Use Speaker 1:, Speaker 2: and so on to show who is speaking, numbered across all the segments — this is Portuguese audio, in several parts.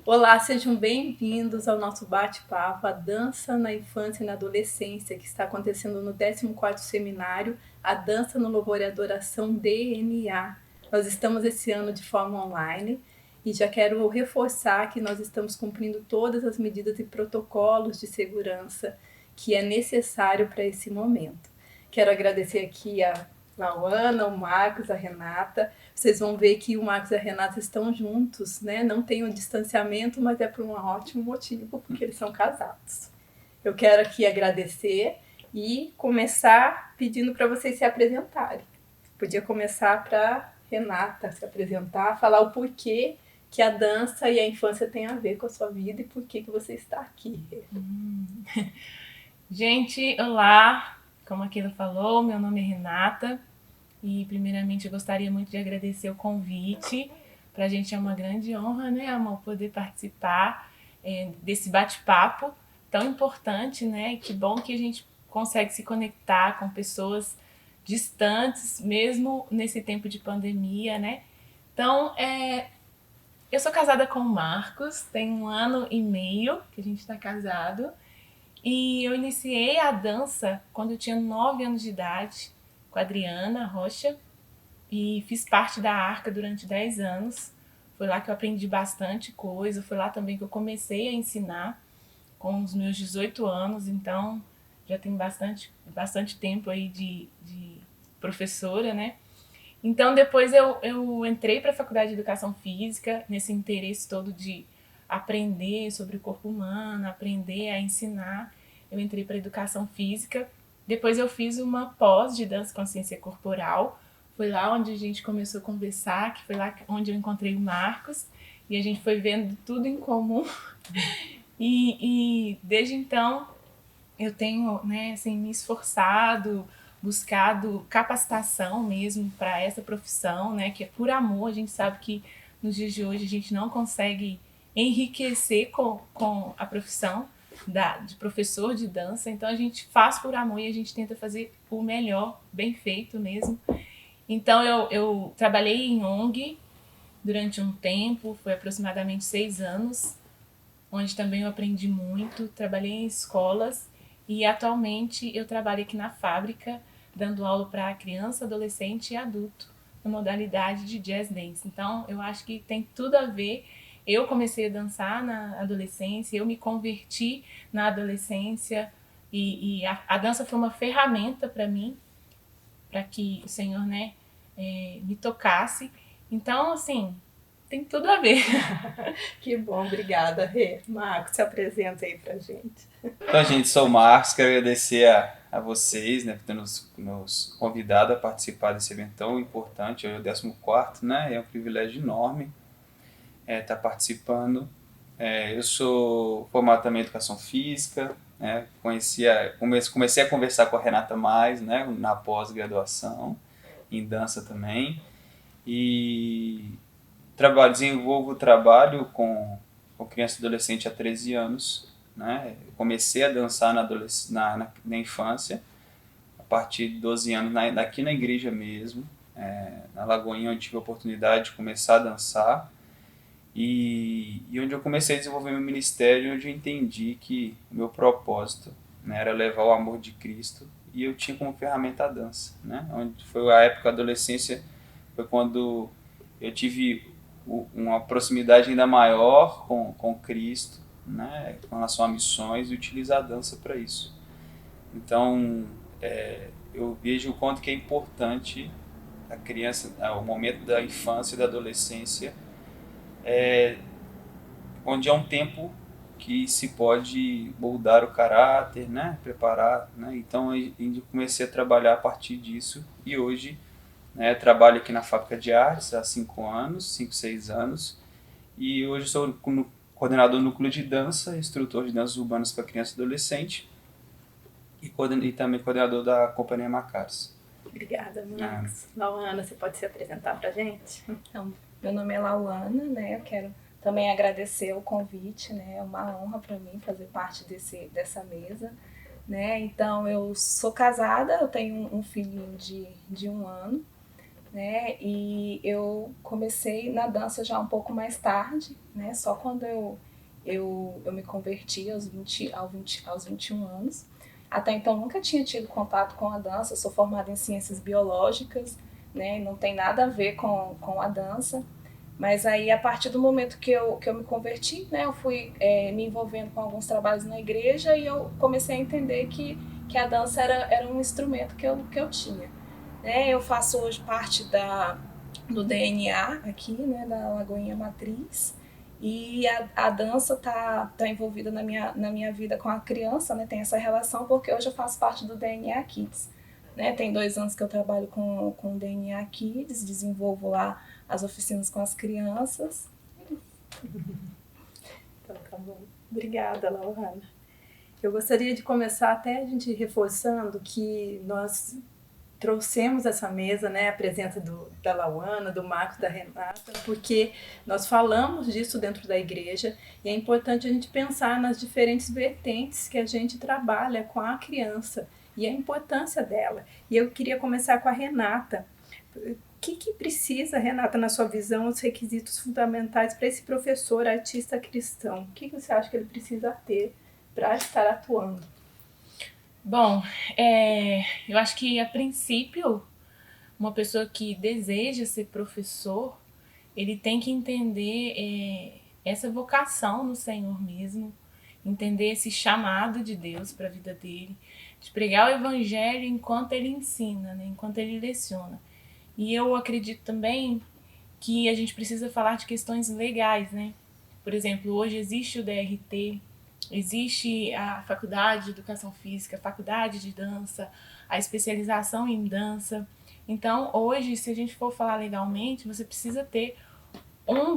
Speaker 1: Olá, sejam bem-vindos ao nosso bate-papo, a dança na infância e na adolescência, que está acontecendo no 14º seminário, a dança no louvor e adoração DNA. Nós estamos esse ano de forma online e já quero reforçar que nós estamos cumprindo todas as medidas e protocolos de segurança que é necessário para esse momento. Quero agradecer aqui a Lauana, o Marcos, a Renata. Vocês vão ver que o Marcos e a Renata estão juntos, né? Não tem um distanciamento, mas é por um ótimo motivo, porque eles são casados. Eu quero aqui agradecer e começar pedindo para vocês se apresentarem. Podia começar para Renata se apresentar, falar o porquê que a dança e a infância têm a ver com a sua vida e por que você está aqui.
Speaker 2: Gente, olá! Como a Keila falou, meu nome é Renata e primeiramente eu gostaria muito de agradecer o convite. Para a gente é uma grande honra, né, amor, poder participar desse bate-papo tão importante, né? E que bom que a gente consegue se conectar com pessoas distantes, mesmo nesse tempo de pandemia, né? Então, eu sou casada com o Marcos, tem 1 ano e meio que a gente está casado. E eu iniciei a dança quando eu tinha 9 anos de idade, com a Adriana Rocha, e fiz parte da Arca durante 10 anos. Foi lá que eu aprendi bastante coisa, foi lá também que eu comecei a ensinar com os meus 18 anos, então já tem bastante tempo aí de professora, né? Então depois eu entrei para a faculdade de educação física, nesse interesse todo de aprender sobre o corpo humano, aprender a ensinar. Eu entrei para educação física. Depois eu fiz uma pós de dança e consciência corporal. Foi lá onde a gente começou a conversar, que foi lá onde eu encontrei o Marcos. E a gente foi vendo tudo em comum. E desde então eu tenho, né, assim, me esforçado, buscado capacitação mesmo para essa profissão, né, que é por amor. A gente sabe que nos dias de hoje a gente não consegue enriquecer com a profissão de professor de dança, então a gente faz por amor e a gente tenta fazer o melhor, bem feito mesmo. Então eu trabalhei em ONG durante um tempo, foi aproximadamente 6 anos, onde também eu aprendi muito, trabalhei em escolas e atualmente eu trabalho aqui na fábrica, dando aula para criança, adolescente e adulto, na modalidade de jazz dance. Então eu acho que tem tudo a ver. Eu comecei a dançar na adolescência, eu me converti na adolescência e a dança foi uma ferramenta para mim, para que o Senhor, né, me tocasse. Então, assim, tem tudo a ver.
Speaker 1: Que bom, obrigada, Rê. Marcos, se apresenta aí pra gente.
Speaker 3: Então, gente, sou o Marcos, quero agradecer a vocês, né, por ter nos convidado a participar desse evento tão importante. Hoje é o 14º, né, é um privilégio enorme estar participando. Eu sou formado também em Educação Física, né, comecei a conversar com a Renata mais, né, na pós-graduação, em dança também, e desenvolvo trabalho com criança e adolescente há 13 anos. Né? Eu comecei a dançar na infância, a partir de 12 anos, aqui na igreja mesmo, na Lagoinha, onde tive a oportunidade de começar a dançar. E onde eu comecei a desenvolver meu ministério, onde eu entendi que o meu propósito, né, era levar o amor de Cristo, e eu tinha como ferramenta a dança. Né? Onde foi a época da adolescência, foi quando eu tive uma proximidade ainda maior com Cristo, né, com relação a missões, e utilizar a dança para isso. Então, eu vejo o quanto que é importante a criança, o momento da infância e da adolescência, onde é um tempo que se pode moldar o caráter, né, preparar. Né? Então, eu comecei a trabalhar a partir disso, e hoje, né, trabalho aqui na Fábrica de Artes há 5 anos, 5, 6 anos, e hoje sou coordenador do núcleo de dança, instrutor de danças urbanas para criança e adolescente, e também coordenador da Companhia Macaros.
Speaker 1: Obrigada, Marcos. Lauana, você pode se apresentar pra gente?
Speaker 4: Então, meu nome é Lauana, né? Eu quero também agradecer o convite, né? É uma honra para mim fazer parte dessa mesa, né? Então, eu sou casada, eu tenho um filhinho de 1 ano, né? E eu comecei na dança já um pouco mais tarde, né? Só quando eu me converti aos 21 anos. Até então nunca tinha tido contato com a dança, eu sou formada em ciências biológicas, né? Não tem nada a ver com a dança. Mas aí, a partir do momento que eu me converti, né, eu fui me envolvendo com alguns trabalhos na igreja e eu comecei a entender que a dança era um instrumento que eu tinha. Né? Eu faço hoje parte do DNA aqui, né, da Lagoinha Matriz, e a dança tá envolvida na minha vida com a criança, né, tem essa relação, porque hoje eu faço parte do DNA Kids. Né? Tem 2 anos que eu trabalho com o DNA Kids, desenvolvo lá as oficinas com as crianças.
Speaker 1: Então tá bom. Obrigada, Lauana. Eu gostaria de começar até a gente reforçando que nós trouxemos essa mesa, né, a presença da Lauana, do Marcos, da Renata, porque nós falamos disso dentro da igreja e é importante a gente pensar nas diferentes vertentes que a gente trabalha com a criança e a importância dela. E eu queria começar com a Renata. O que precisa, Renata, na sua visão, os requisitos fundamentais para esse professor artista cristão? O que você acha que ele precisa ter para estar atuando?
Speaker 2: Bom, eu acho que, a princípio, uma pessoa que deseja ser professor, ele tem que entender essa vocação no Senhor mesmo, entender esse chamado de Deus para a vida dele, de pregar o evangelho enquanto ele ensina, né, enquanto ele leciona. E eu acredito também que a gente precisa falar de questões legais, né? Por exemplo, hoje existe o DRT, existe a faculdade de educação física, a faculdade de dança, a especialização em dança. Então, hoje, se a gente for falar legalmente, você precisa ter uma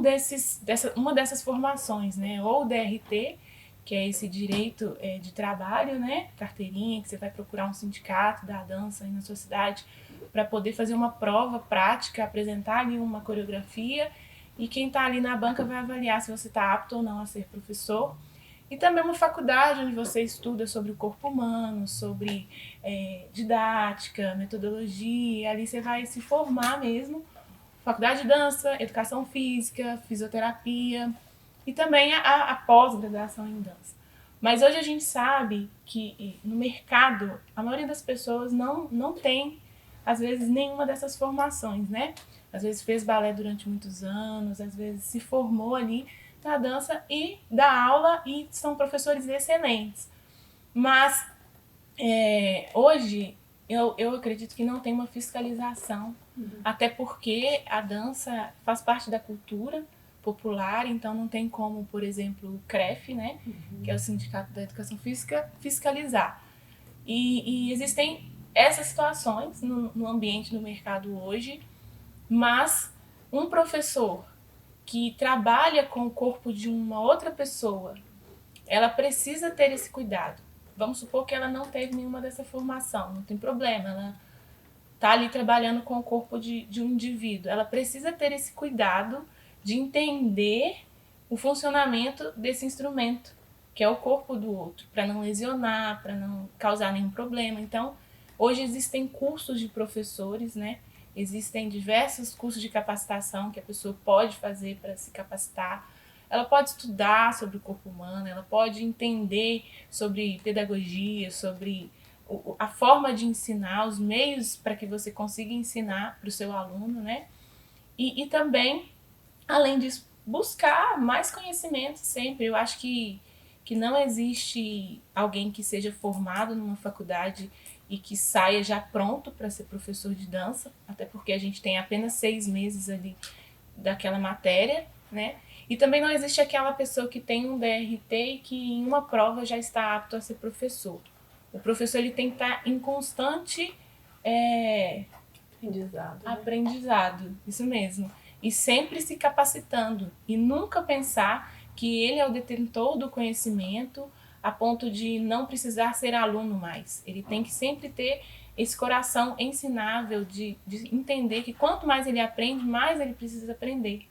Speaker 2: dessas formações, né? Ou o DRT, que é esse direito de trabalho, né? Carteirinha, que você vai procurar um sindicato da dança aí na sua cidade para poder fazer uma prova prática, apresentar ali uma coreografia, e quem está ali na banca vai avaliar se você está apto ou não a ser professor. E também uma faculdade onde você estuda sobre o corpo humano, sobre didática, metodologia, ali você vai se formar mesmo. Faculdade de dança, educação física, fisioterapia e também a pós-graduação em dança. Mas hoje a gente sabe que no mercado a maioria das pessoas não tem, às vezes, nenhuma dessas formações, né? Às vezes fez balé durante muitos anos, às vezes se formou ali na dança e dá aula e são professores excelentes. Mas hoje eu acredito que não tem uma fiscalização, até porque a dança faz parte da cultura popular, então não tem como, por exemplo, o CREF, né, que é o Sindicato da Educação Física, fiscalizar. E existem essas situações no ambiente do mercado hoje, mas um professor que trabalha com o corpo de uma outra pessoa, ela precisa ter esse cuidado. Vamos supor que ela não teve nenhuma dessa formação, não tem problema, ela está ali trabalhando com o corpo de um indivíduo. Ela precisa ter esse cuidado de entender o funcionamento desse instrumento, que é o corpo do outro, para não lesionar, para não causar nenhum problema. Então, hoje existem cursos de professores, né? Existem diversos cursos de capacitação que a pessoa pode fazer para se capacitar. Ela pode estudar sobre o corpo humano, ela pode entender sobre pedagogia, sobre a forma de ensinar, os meios para que você consiga ensinar para o seu aluno, né? E também, além disso, buscar mais conhecimento sempre. Eu acho que não existe alguém que seja formado numa faculdade e que saia já pronto para ser professor de dança, até porque a gente tem apenas 6 meses ali daquela matéria, né? E também não existe aquela pessoa que tem um DRT e que em uma prova já está apto a ser professor. O professor ele tem que estar em constante aprendizado, isso mesmo. E sempre se capacitando. E nunca pensar que ele é o detentor do conhecimento a ponto de não precisar ser aluno mais. Ele tem que sempre ter esse coração ensinável de entender que quanto mais ele aprende, mais ele precisa aprender.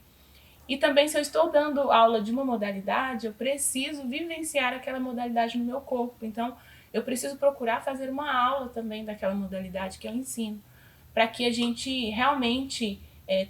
Speaker 2: E também, se eu estou dando aula de uma modalidade, eu preciso vivenciar aquela modalidade no meu corpo. Então, eu preciso procurar fazer uma aula também daquela modalidade que eu ensino, para que a gente realmente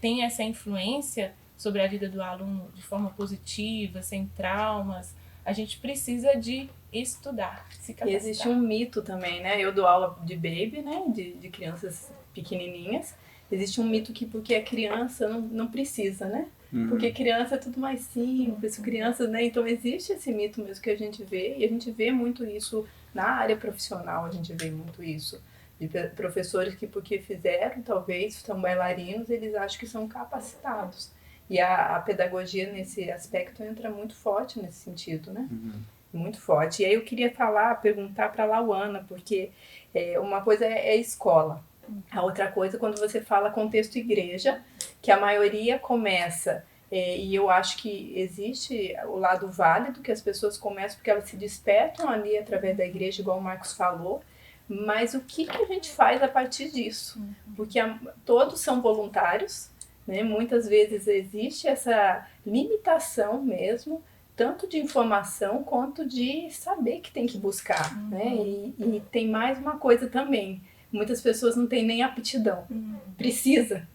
Speaker 2: tenha essa influência sobre a vida do aluno de forma positiva, sem traumas, a gente precisa de estudar, se capacitar.
Speaker 1: E existe um mito também, né? Eu dou aula de baby, né? De crianças pequenininhas. Existe um mito que porque é criança não precisa, né? Porque criança é tudo mais simples, criança, né? Então existe esse mito mesmo que a gente vê, e a gente vê muito isso na área profissional, a gente vê muito isso. De professores que porque fizeram, talvez, são bailarinos, eles acham que são capacitados. E a pedagogia nesse aspecto entra muito forte nesse sentido, né? Muito forte. E aí eu queria perguntar para a Lauana, porque uma coisa é escola. A outra coisa, quando você fala contexto igreja, que a maioria começa, e eu acho que existe o lado válido, que as pessoas começam porque elas se despertam ali através da igreja, igual o Marcos falou, mas o que a gente faz a partir disso? Porque todos são voluntários, né? Muitas vezes existe essa limitação mesmo, tanto de informação quanto de saber que tem que buscar, né? E tem mais uma coisa também, muitas pessoas não têm nem aptidão, precisa,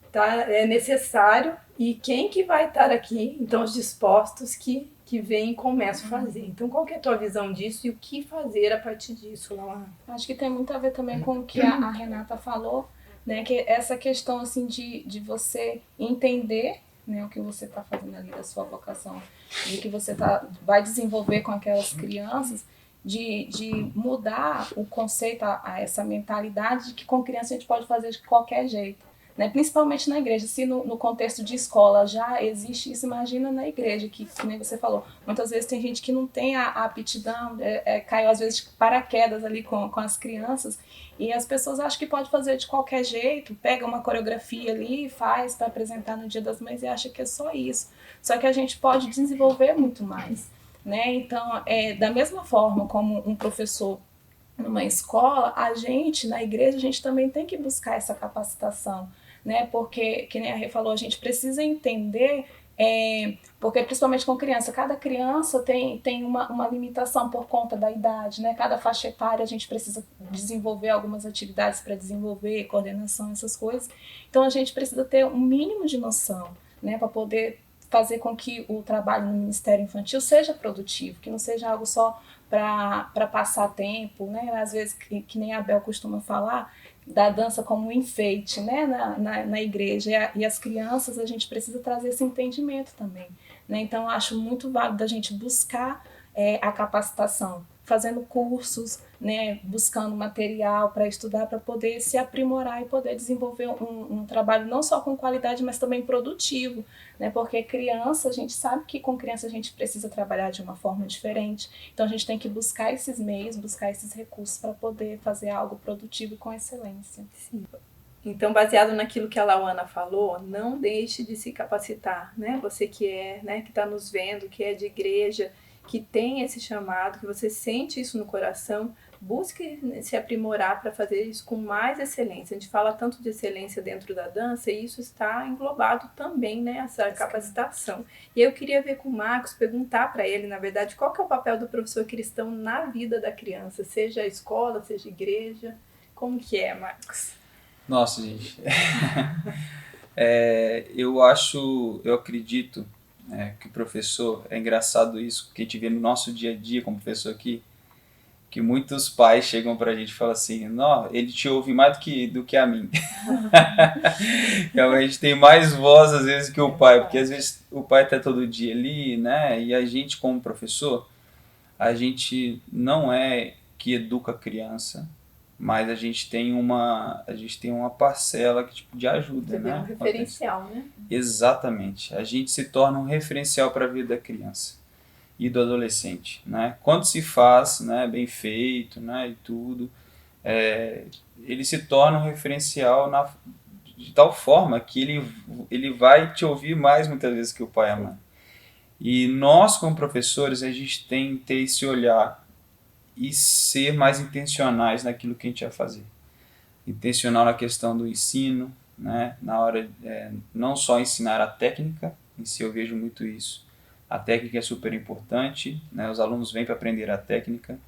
Speaker 1: tá? É necessário, e quem que vai estar aqui? Então os dispostos que vêm e começam a fazer. Então qual que é a tua visão disso e o que fazer a partir disso, Lauana?
Speaker 4: Acho que tem muito a ver também com o que a Renata falou, né? Que essa questão assim de você entender, né, o que você está fazendo ali da sua vocação e o que você vai desenvolver com aquelas crianças, de mudar o conceito, a essa mentalidade de que com criança a gente pode fazer de qualquer jeito, né? Principalmente na igreja. Se no contexto de escola já existe isso, imagina na igreja, que nem você falou, muitas vezes tem gente que não tem a aptidão, caiu às vezes de paraquedas ali com as crianças, e as pessoas acham que pode fazer de qualquer jeito, pega uma coreografia ali e faz para apresentar no Dia das Mães e acha que é só isso. Só que a gente pode desenvolver muito mais, né? Então, da mesma forma como um professor numa escola, a gente, na igreja, a gente também tem que buscar essa capacitação, né? Porque, que nem a Rê falou, a gente precisa entender, porque principalmente com criança, cada criança tem uma limitação por conta da idade, né? Cada faixa etária a gente precisa desenvolver algumas atividades para desenvolver, coordenação, essas coisas. Então a gente precisa ter um mínimo de noção, né? Para poder fazer com que o trabalho no Ministério Infantil seja produtivo, que não seja algo só para passar tempo, né? Às vezes, que nem a Bel costuma falar, da dança como um enfeite, né? na igreja. E as crianças, a gente precisa trazer esse entendimento também, né? Então, eu acho muito válido a gente buscar a capacitação, fazendo cursos, né? Buscando material para estudar, para poder se aprimorar e poder desenvolver um trabalho não só com qualidade, mas também produtivo, né? Porque criança, a gente sabe que com criança a gente precisa trabalhar de uma forma diferente, então a gente tem que buscar esses meios, buscar esses recursos para poder fazer algo produtivo com excelência.
Speaker 1: Sim. Então, baseado naquilo que a Lauana falou, não deixe de se capacitar, né? Você que né, que está nos vendo, que é de igreja, que tem esse chamado, que você sente isso no coração, busque se aprimorar para fazer isso com mais excelência. A gente fala tanto de excelência dentro da dança e isso está englobado também, né, essa capacitação. E eu queria ver com o Marcos, perguntar para ele, na verdade, qual que é o papel do professor cristão na vida da criança, seja a escola, seja a igreja, como que é, Marcos?
Speaker 3: Nossa, gente, eu acredito que o professor, é engraçado isso, que a gente vê no nosso dia a dia como professor aqui, que muitos pais chegam pra gente e falam assim, não, ele te ouve mais do que a mim. Realmente tem mais voz às vezes que o pai, porque às vezes o pai tá todo dia ali, né, e a gente como professor, a gente não é que educa a criança, mas a gente tem uma parcela que, tipo, de ajuda,
Speaker 1: Você
Speaker 3: né?
Speaker 1: vê um referencial, né?
Speaker 3: Exatamente. A gente se torna um referencial para a vida da criança e do adolescente, né? Quando se faz, né, bem feito, né, e tudo, ele se torna um referencial de tal forma que ele vai te ouvir mais muitas vezes que o pai e a mãe. E nós, como professores, a gente tem que ter esse olhar e ser mais intencionais naquilo que a gente vai fazer. Intencional na questão do ensino, né? Na hora não só ensinar a técnica, em si eu vejo muito isso. A técnica é super importante, né? Os alunos vêm para aprender a técnica,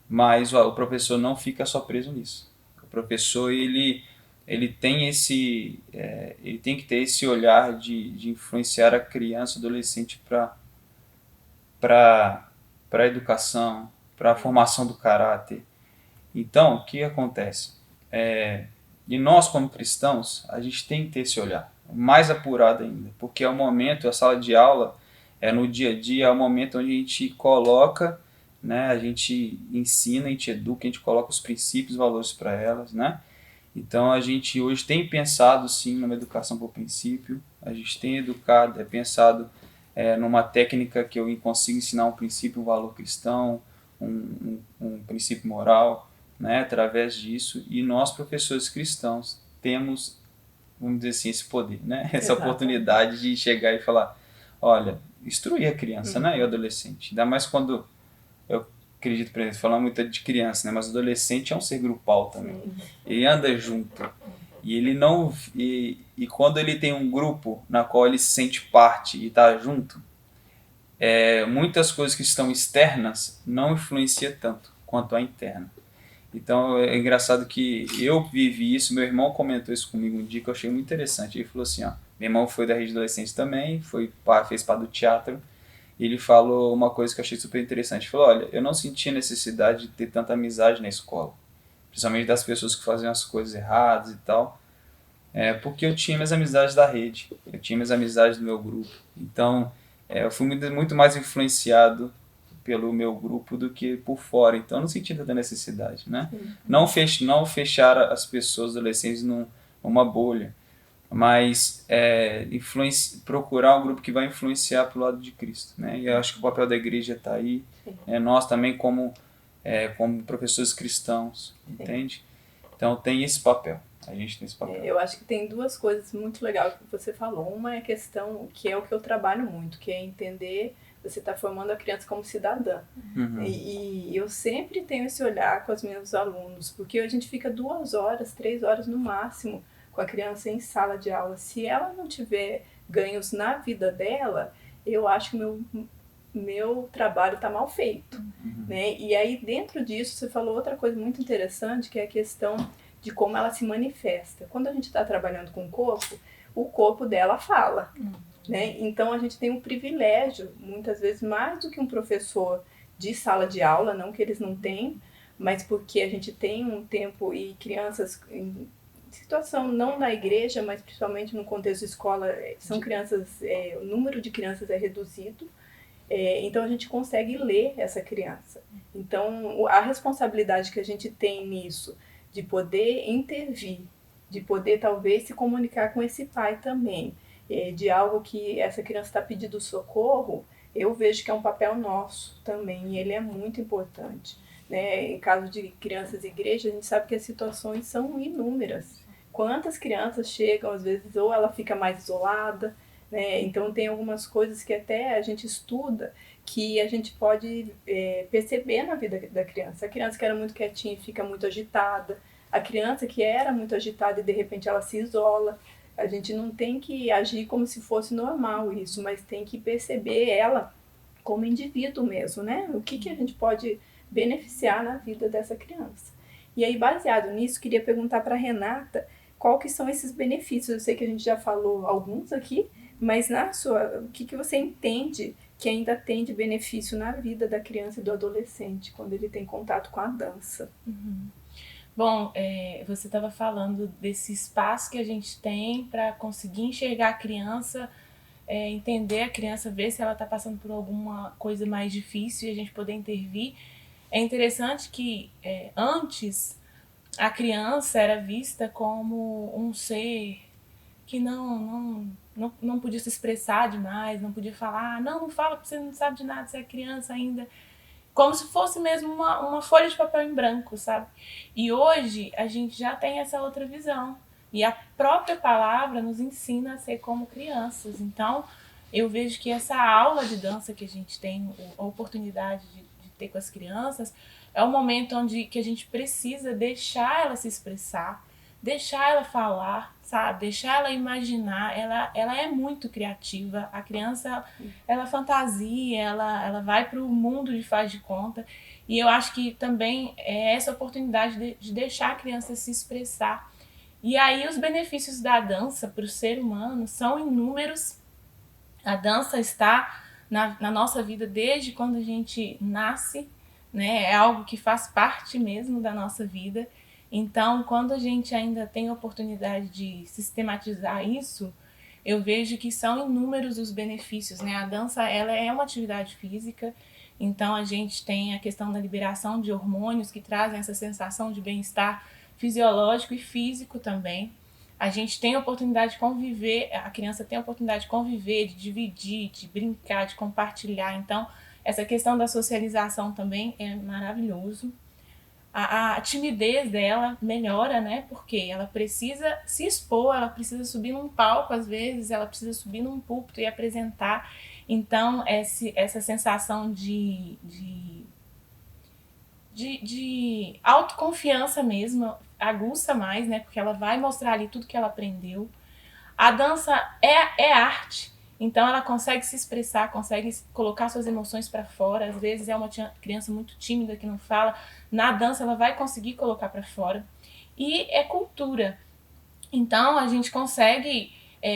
Speaker 3: mas o professor não fica só preso nisso. O professor, ele ele tem ele tem que ter esse olhar de influenciar a criança, adolescente para a educação, para a formação do caráter. Então, o que acontece? E nós, como cristãos, a gente tem que ter esse olhar, mais apurado ainda, porque é o momento, a sala de aula, no dia a dia, é o momento onde a gente coloca, né, a gente ensina, a gente educa, a gente coloca os princípios e valores para elas, né? Então, a gente hoje tem pensado, sim, numa educação por princípio, a gente tem educado, pensado numa técnica que eu consigo ensinar um princípio, um valor cristão, um princípio moral, né, através disso, e nós, professores cristãos, temos, vamos dizer assim, esse poder, né, essa oportunidade de chegar e falar, olha, instruir a criança, né, e o adolescente, ainda mais quando, eu acredito, por exemplo, falando muito de criança, né, mas o adolescente é um ser grupal também, ele anda junto, e ele não, e quando ele tem um grupo na qual ele se sente parte e está junto, muitas coisas que estão externas não influenciam tanto quanto a interna. Então é engraçado que eu vivi isso, meu irmão comentou isso comigo um dia que eu achei muito interessante. Ele falou assim, ó, meu irmão foi da rede adolescente também, fez parte do teatro, e ele falou uma coisa que eu achei super interessante. Ele falou, olha, eu não sentia necessidade de ter tanta amizade na escola, principalmente das pessoas que faziam as coisas erradas e tal, porque eu tinha minhas amizades da rede, eu tinha minhas amizades do meu grupo. Então eu fui muito mais influenciado pelo meu grupo do que por fora, então no sentido da necessidade, né? Não fechar as pessoas, adolescentes, numa bolha, mas procurar um grupo que vai influenciar para o lado de Cristo, né? E eu acho que o papel da igreja está aí, nós também como professores cristãos, entende? Então tem esse papel, a gente tem esse papel.
Speaker 1: Eu acho que tem duas coisas muito legais que você falou. Uma é a questão, que é o que eu trabalho muito, que é entender, você está formando a criança como cidadã. E eu sempre tenho esse olhar com os meus alunos, porque a gente fica 2 horas, 3 horas no máximo com a criança em sala de aula. Se ela não tiver ganhos na vida dela, eu acho que meu trabalho está mal feito. Né? E aí, dentro disso, você falou outra coisa muito interessante, que é a questão de como ela se manifesta. Quando a gente está trabalhando com o corpo dela fala. Né? Então a gente tem um privilégio, muitas vezes mais do que um professor de sala de aula, não que eles não tenham, mas porque a gente tem um tempo e crianças em situação não na igreja, mas principalmente no contexto de escola, são crianças, o número de crianças é reduzido, então a gente consegue ler essa criança. Então a responsabilidade que a gente tem nisso, de poder intervir, de poder talvez se comunicar com esse pai também, de algo que essa criança está pedindo socorro, eu vejo que é um papel nosso também, e ele é muito importante. Né? Em caso de crianças e igreja, a gente sabe que as situações são inúmeras. Quantas crianças chegam, às vezes, ou ela fica mais isolada, né? Então tem algumas coisas que até a gente estuda, que a gente pode perceber na vida da criança. A criança que era muito quietinha fica muito agitada, a criança que era muito agitada e de repente ela se isola. A gente não tem que agir como se fosse normal isso, mas tem que perceber ela como indivíduo mesmo, né? O que a gente pode beneficiar na vida dessa criança. E aí, baseado nisso, queria perguntar para a Renata qual que são esses benefícios. Eu sei que a gente já falou alguns aqui, mas o que você entende que ainda tem de benefício na vida da criança e do adolescente quando ele tem contato com a dança?
Speaker 2: Bom, você estava falando desse espaço que a gente tem para conseguir enxergar a criança, entender a criança, ver se ela está passando por alguma coisa mais difícil e a gente poder intervir. É interessante que antes a criança era vista como um ser que não podia se expressar demais, não podia falar, não fala porque você não sabe de nada, você é criança ainda. Como se fosse mesmo uma folha de papel em branco, sabe? E hoje a gente já tem essa outra visão. E a própria palavra nos ensina a ser como crianças. Então, eu vejo que essa aula de dança que a gente tem, a oportunidade de ter com as crianças, é um momento que a gente precisa deixar ela se expressar, deixar ela falar, sabe? Deixar ela imaginar. Ela é muito criativa. A criança, ela fantasia, ela vai para o mundo de faz de conta. E eu acho que também é essa oportunidade de deixar a criança se expressar. E aí os benefícios da dança para o ser humano são inúmeros. A dança está na nossa vida desde quando a gente nasce, né? É algo que faz parte mesmo da nossa vida. Então, quando a gente ainda tem a oportunidade de sistematizar isso, eu vejo que são inúmeros os benefícios, né? A dança, ela é uma atividade física, então a gente tem a questão da liberação de hormônios que trazem essa sensação de bem-estar fisiológico e físico também. A gente tem a oportunidade de conviver, a criança tem a oportunidade de conviver, de dividir, de brincar, de compartilhar. Então, essa questão da socialização também é maravilhoso. A timidez dela melhora, né? Porque ela precisa se expor, ela precisa subir num palco, às vezes, ela precisa subir num púlpito e apresentar. Então, essa sensação de autoconfiança mesmo aguça mais, né? Porque ela vai mostrar ali tudo que ela aprendeu. A dança é arte, então ela consegue se expressar, consegue colocar suas emoções para fora. Às vezes é uma criança muito tímida que não fala. Na dança ela vai conseguir colocar para fora. E é cultura. Então a gente consegue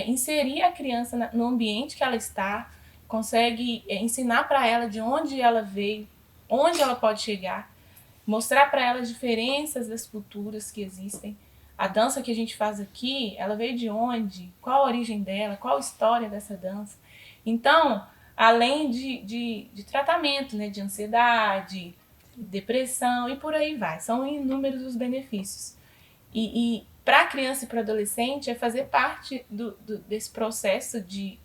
Speaker 2: inserir a criança no ambiente que ela está, consegue ensinar para ela de onde ela veio, onde ela pode chegar, mostrar para ela as diferenças das culturas que existem. A dança que a gente faz aqui, ela veio de onde? Qual a origem dela? Qual a história dessa dança? Então, além de tratamento, né, de ansiedade, depressão e por aí vai. São inúmeros os benefícios. E para a criança e para o adolescente é fazer parte desse processo de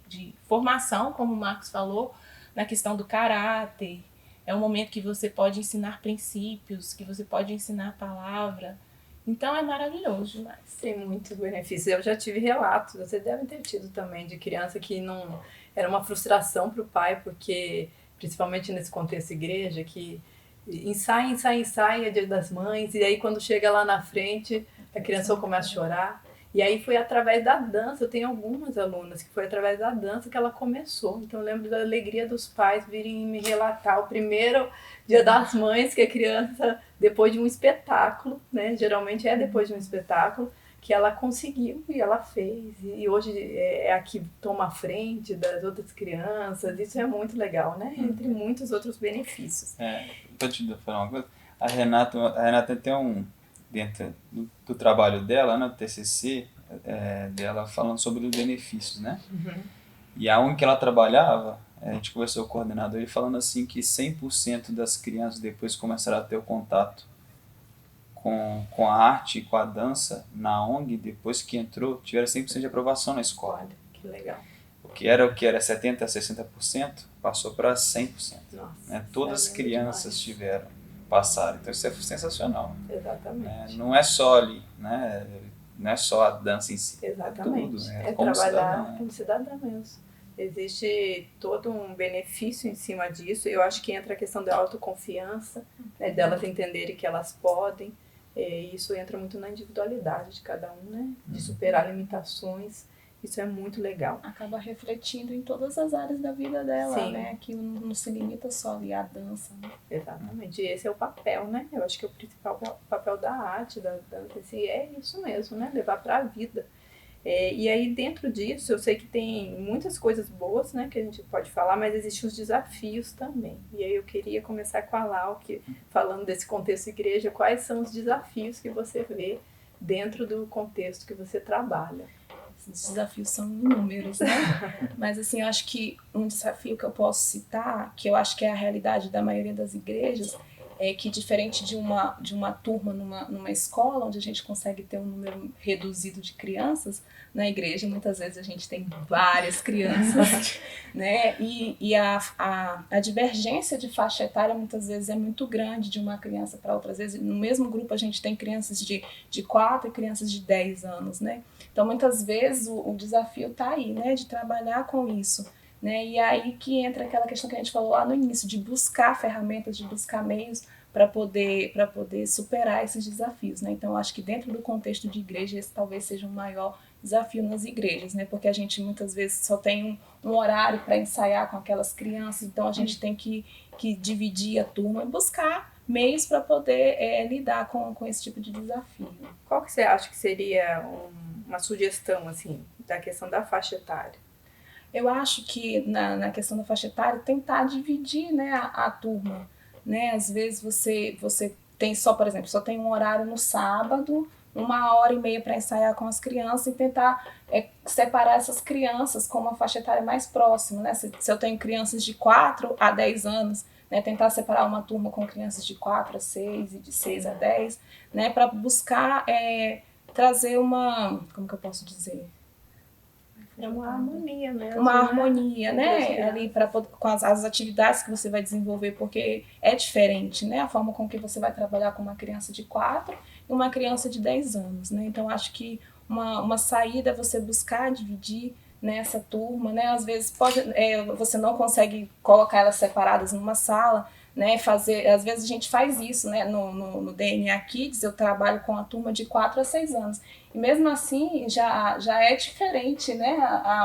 Speaker 2: formação, como o Marcos falou, na questão do caráter. É um momento que você pode ensinar princípios, que você pode ensinar a palavra. Então é maravilhoso demais.
Speaker 1: Tem muitos benefícios. Eu já tive relatos, você deve ter tido também, de criança que não... Era uma frustração para o pai, porque, principalmente nesse contexto igreja, que ensaia, é Dia das Mães, e aí quando chega lá na frente, a criança começa a chorar. E aí foi através da dança, eu tenho algumas alunas que foi através da dança que ela começou. Então eu lembro da alegria dos pais virem me relatar o primeiro Dia das Mães que a criança, depois de um espetáculo, né, geralmente é depois de um espetáculo, que ela conseguiu e ela fez. E hoje é a que toma a frente das outras crianças. Isso é muito legal, né? Entre muitos outros benefícios.
Speaker 3: Vou te falar uma coisa. A Renata tem dentro do trabalho dela, no TCC, dela falando sobre os benefícios, né?
Speaker 1: Uhum.
Speaker 3: E a que ela trabalhava, a gente conversou com o coordenador, ele falando assim que 100% das crianças depois começaram a ter o contato com a arte e com a dança na ONG, depois que entrou, tiveram 100% de aprovação na escola.
Speaker 1: Olha, que legal.
Speaker 3: O que era 70% a 60%, passou para 100%.
Speaker 1: Nossa,
Speaker 3: né? Todas as crianças passaram. Então isso é sensacional.
Speaker 1: Exatamente.
Speaker 3: Não é só ali, né? Não é só a dança em si.
Speaker 1: Exatamente.
Speaker 3: É tudo,
Speaker 1: como trabalhar como cidadã mesmo. Existe todo um benefício em cima disso. Eu acho que entra a questão da autoconfiança, né, delas entenderem que elas podem. Isso entra muito na individualidade de cada um, né? De superar limitações. Isso é muito legal.
Speaker 4: Acaba refletindo em todas as áreas da vida dela,
Speaker 1: Sim.
Speaker 4: né? Que não se limita só ali à dança, né?
Speaker 1: Exatamente. E esse é o papel, né? Eu acho que o principal papel da arte, da dança, é isso mesmo, né? Levar para a vida. E aí, dentro disso, eu sei que tem muitas coisas boas, né, que a gente pode falar, mas existem os desafios também. E aí eu queria começar com a Lau, falando desse contexto igreja, quais são os desafios que você vê dentro do contexto que você trabalha?
Speaker 4: Os desafios são inúmeros, né? Mas, assim, eu acho que um desafio que eu posso citar, que eu acho que é a realidade da maioria das igrejas, é que, diferente de uma turma numa escola, onde a gente consegue ter um número reduzido de crianças, na igreja, muitas vezes, a gente tem várias crianças, né? E a divergência de faixa etária, muitas vezes, é muito grande de uma criança para outra. Às vezes, no mesmo grupo, a gente tem crianças de 4 e crianças de 10 anos, né? Então, muitas vezes, o desafio está aí, né? De trabalhar com isso. Né? E aí que entra aquela questão que a gente falou lá no início, de buscar ferramentas, de buscar meios para poder superar esses desafios. Né? Então, eu acho que dentro do contexto de igreja, esse talvez seja um maior desafio nas igrejas, né? Porque a gente muitas vezes só tem um horário para ensaiar com aquelas crianças, então a gente tem que dividir a turma e buscar meios para poder lidar com esse tipo de desafio.
Speaker 1: Qual que você acha que seria uma sugestão, assim, da questão da faixa etária?
Speaker 4: Eu acho que na questão da faixa etária, tentar dividir, né, a turma. Né? Às vezes você tem só, por exemplo, só tem um horário no sábado, 1h30 para ensaiar com as crianças e tentar separar essas crianças com uma faixa etária mais próxima. Né? Se eu tenho crianças de 4 a 10 anos, né, tentar separar uma turma com crianças de 4 a 6 e de 6 a 10, né, para buscar trazer como que eu posso dizer?
Speaker 1: É uma harmonia mesmo.
Speaker 4: Uma harmonia, né? Ali com as atividades que você vai desenvolver, porque é diferente, né? A forma com que você vai trabalhar com uma criança de 4 e uma criança de 10 anos, né? Então, acho que uma saída é você buscar dividir, né, essa turma, né? Às vezes você não consegue colocar elas separadas numa sala, né? Às vezes a gente faz isso, né? No DNA Kids, eu trabalho com a turma de 4 a 6 anos. E mesmo assim, já é diferente, né?